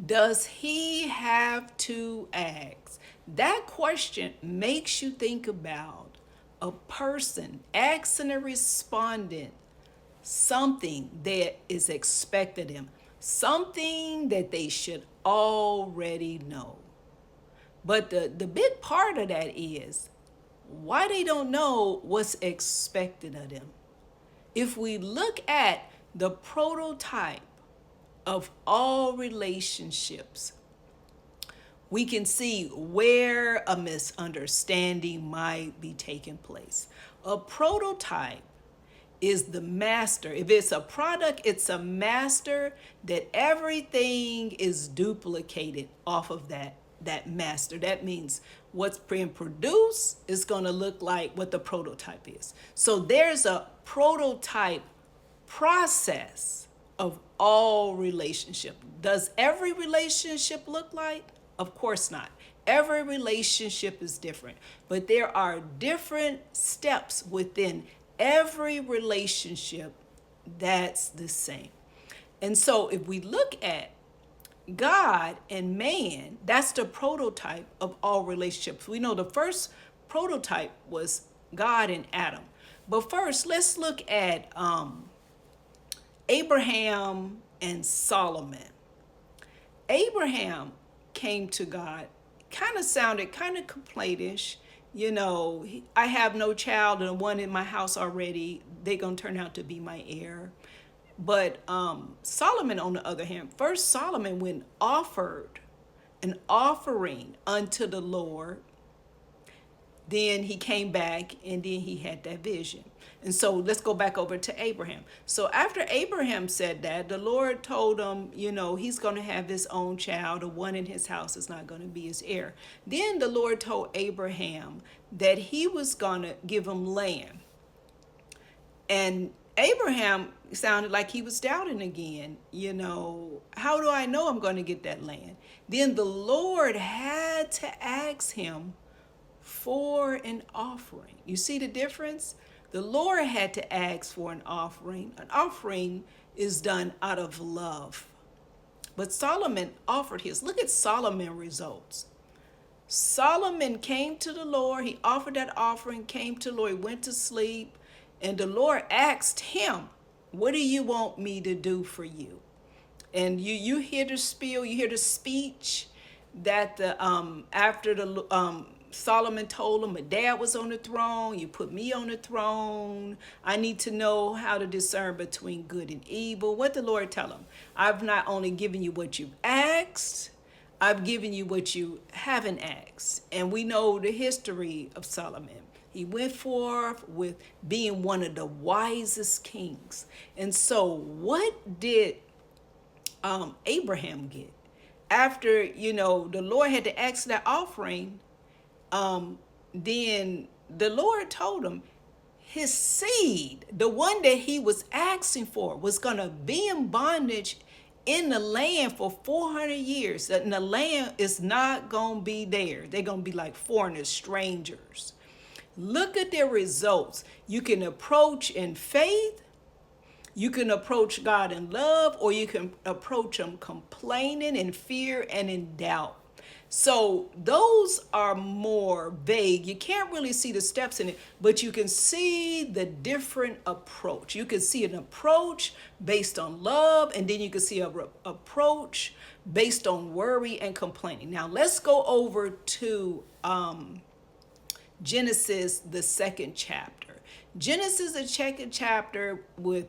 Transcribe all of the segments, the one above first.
Does he have to ask? That question makes you think about a person asking a respondent something that is expected of them, something that they should already know. But the big part of that is why they don't know what's expected of them. If we look at the prototype of all relationships, we can see where a misunderstanding might be taking place. A prototype is the master. If it's a product, it's a master that everything is duplicated off of that master. That means what's being produced is going to look like what the prototype is. So there's a prototype process of all relationship. Does every relationship look like? Of course not. Every relationship is different, but there are different steps within every relationship that's the same. And so if we look at God and man, that's the prototype of all relationships. We know the first prototype was God and Adam. But first, let's look at Abraham and Solomon. Abraham came to God, kind of sounded kind of complainish. I have no child and one in my house already. They're going to turn out to be my heir. But Solomon, on the other hand, first Solomon, when offered an offering unto the Lord, then he came back and then he had that vision. And so let's go back over to Abraham. So after Abraham said that, the Lord told him, he's going to have his own child. The one in his house is not going to be his heir. Then the Lord told Abraham that he was going to give him land. And Abraham sounded like he was doubting again. How do I know I'm going to get that land? Then the Lord had to ask him for an offering. You see the difference? The Lord had to ask for an offering. An offering is done out of love. But Solomon offered his. Look at Solomon's results. Solomon came to the Lord. He offered that offering, came to the Lord, went to sleep. And the Lord asked him, what do you want me to do for you? And you hear the spiel, you hear the speech that after the Solomon told him, my dad was on the throne, you put me on the throne. I need to know how to discern between good and evil. What the Lord tell him? I've not only given you what you've asked, I've given you what you haven't asked. And we know the history of Solomon. He went forth with being one of the wisest kings. And so what did Abraham get? After, the Lord had to ask that offering, then the Lord told him his seed, the one that he was asking for, was going to be in bondage in the land for 400 years. And the land is not going to be there. They're going to be like foreigners, strangers. Look at their results. You can approach in faith, you can approach God in love, or you can approach him complaining in fear and in doubt. So those are more vague. You can't really see the steps in it, but you can see the different approach. You can see an approach based on love, and then you can see an approach based on worry and complaining. Now let's go over to Genesis, the second chapter. Genesis, the second chapter with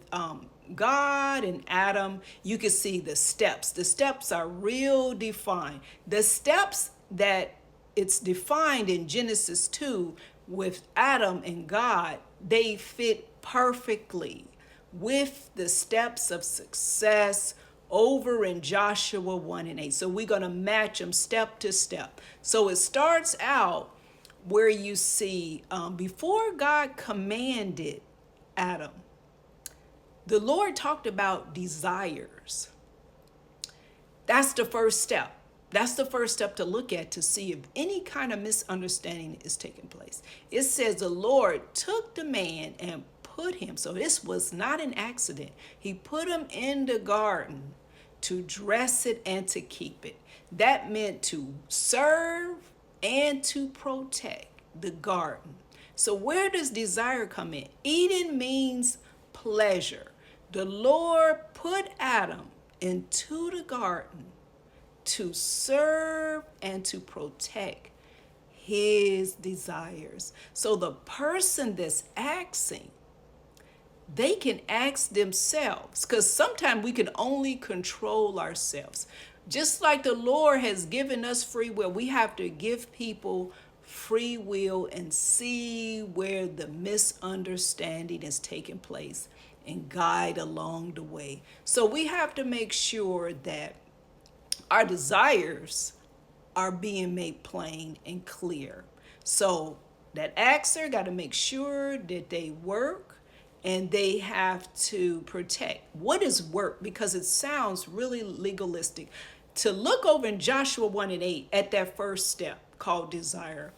God and Adam. You can see the steps. The steps are real defined. The steps that it's defined in Genesis 2 with Adam and God, they fit perfectly with the steps of success over in Joshua 1 and 8. So we're going to match them step to step. So it starts out where you see before God commanded Adam, the Lord talked about desires. That's the first step. That's the first step to look at to see if any kind of misunderstanding is taking place. It says the Lord took the man and put him, so this was not an accident. He put him in the garden to dress it, and to keep it. That meant to serve and to protect the garden. So where does desire come in? Eden means pleasure. The Lord put Adam into the garden to serve and to protect his desires. So the person that's asking, they can ask themselves, because sometimes we can only control ourselves. Just like the Lord has given us free will, we have to give people free will and see where the misunderstanding is taking place and guide along the way. So we have to make sure that our desires are being made plain and clear. So that axer got to make sure that they work, and they have to protect. What is work? Because it sounds really legalistic. To look over in Joshua 1 and 8 at that first step called desire,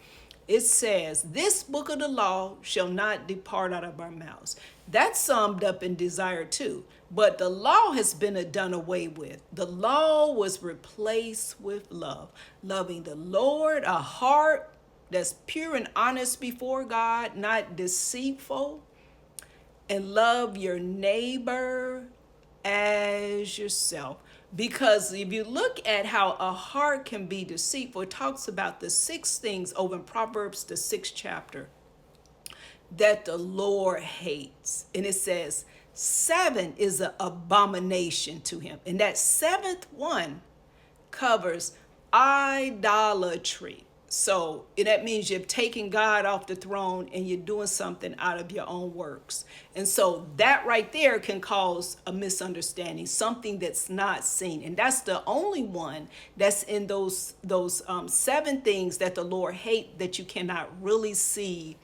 it says, this book of the law shall not depart out of our mouths. That's summed up in desire too. But the law has been done away with. The law was replaced with love. Loving the Lord, a heart that's pure and honest before God, not deceitful. And love your neighbor as yourself. Because if you look at how a heart can be deceitful, it talks about the 6 things over in Proverbs, the 6th chapter, that the Lord hates. And it says 7 is an abomination to him. And that 7th one covers idolatry. So that means you're taking God off the throne and you're doing something out of your own works. And so that right there can cause a misunderstanding, something that's not seen. And that's the only one that's in those 7 things that the Lord hates, that you cannot really see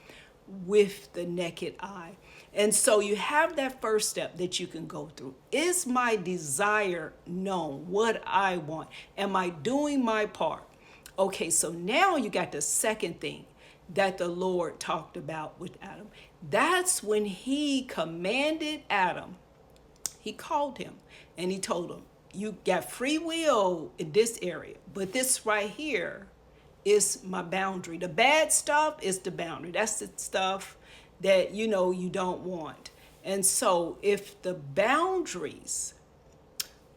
with the naked eye. And so you have that first step that you can go through. Is my desire known? What I want? Am I doing my part? Okay, so now you got the second thing that the Lord talked about with Adam. That's when he commanded Adam. He called him and he told him, you got free will in this area, but this right here is my boundary. The bad stuff is the boundary. That's the stuff that you don't want. And so if the boundaries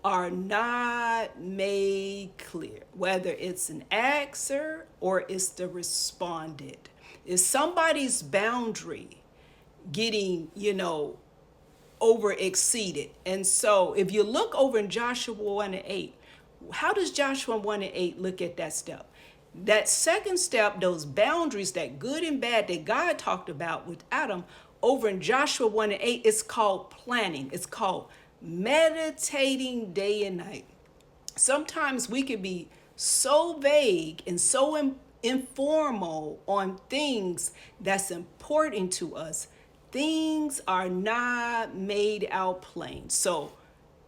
are not made clear, whether it's an axer or it's the respondent, is somebody's boundary getting, over exceeded. And so if you look over in Joshua 1 and 8, how does Joshua 1 and 8 look at that step? That second step, those boundaries, that good and bad that God talked about with Adam, over in Joshua 1 and 8, it's called planning. It's called meditating day and night. Sometimes we can be so vague and so informal on things that's important to us. Things are not made out plain. So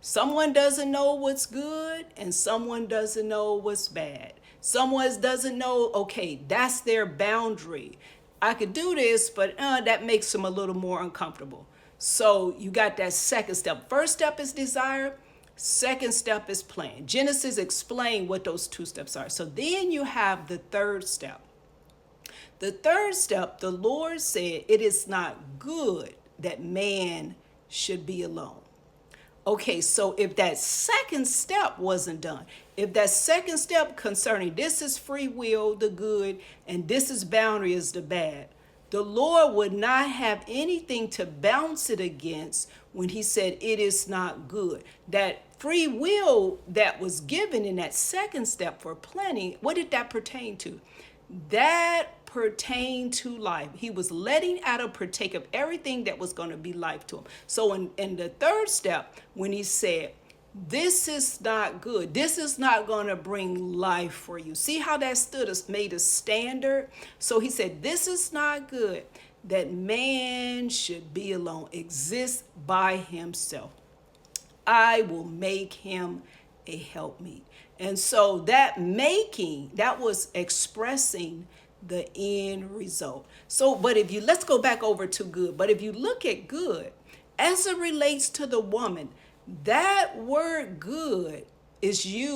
someone doesn't know what's good and someone doesn't know what's bad. Someone doesn't know, okay, that's their boundary. I could do this, but that makes them a little more uncomfortable. So you got that second step. First step is desire. Second step is plan. Genesis explained what those 2 steps are. So then you have the third step. The third step, the Lord said, it is not good that man should be alone. Okay, so if that second step wasn't done, if that second step concerning this is free will, the good, and this is boundary is the bad, the Lord would not have anything to bounce it against when he said it is not good. That free will that was given in that second step for planning, what did that pertain to? That pertained to life. He was letting Adam partake of everything that was going to be life to him. So in the third step, when he said, this is not good, this is not going to bring life for you. See how that made a standard? So he said, this is not good that man should be alone, exist by himself. I will make him a helpmeet. And so that making, that was expressing the end result. So, but let's go back over to good. But if you look at good, as it relates to the woman, That word good is used